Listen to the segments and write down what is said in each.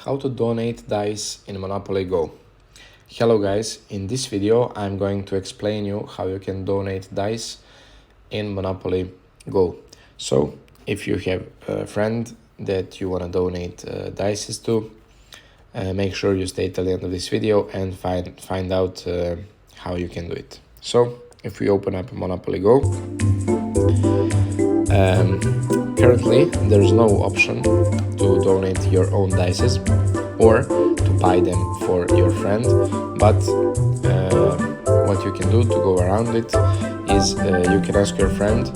How to donate dice in Monopoly Go. Hello guys, in this video I'm going to explain you how you can donate dice in Monopoly Go. So if you have a friend that you want to donate dice to, make sure you stay till the end of this video and find out how you can do it. So if we open up Monopoly Go, currently there's no option to donate your own dices or to buy them for your friend, but what you can do to go around it is you can ask your friend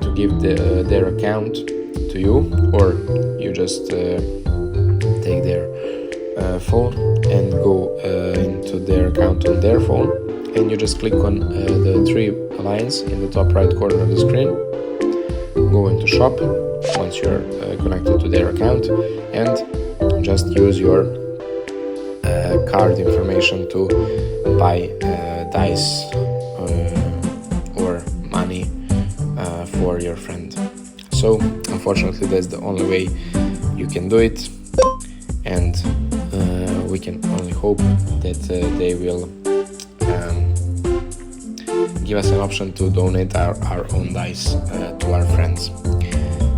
to give their account to you, or you just take their phone and go into their account on their phone, and you just click on the three lines in the top right corner of the screen, go into shop once you're connected to their account, and just use your card information to buy dice or money for your friend. So unfortunately that's the only way you can do it, and we can only hope that they will give us an option to donate our own dice to our friends.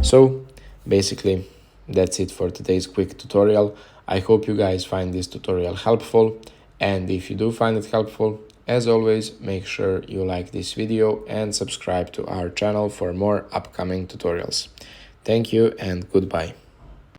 So basically that's it for today's quick tutorial. I hope you guys find this tutorial helpful, and if you do find it helpful, as always, make sure you like this video and subscribe to our channel for more upcoming tutorials. Thank you and goodbye.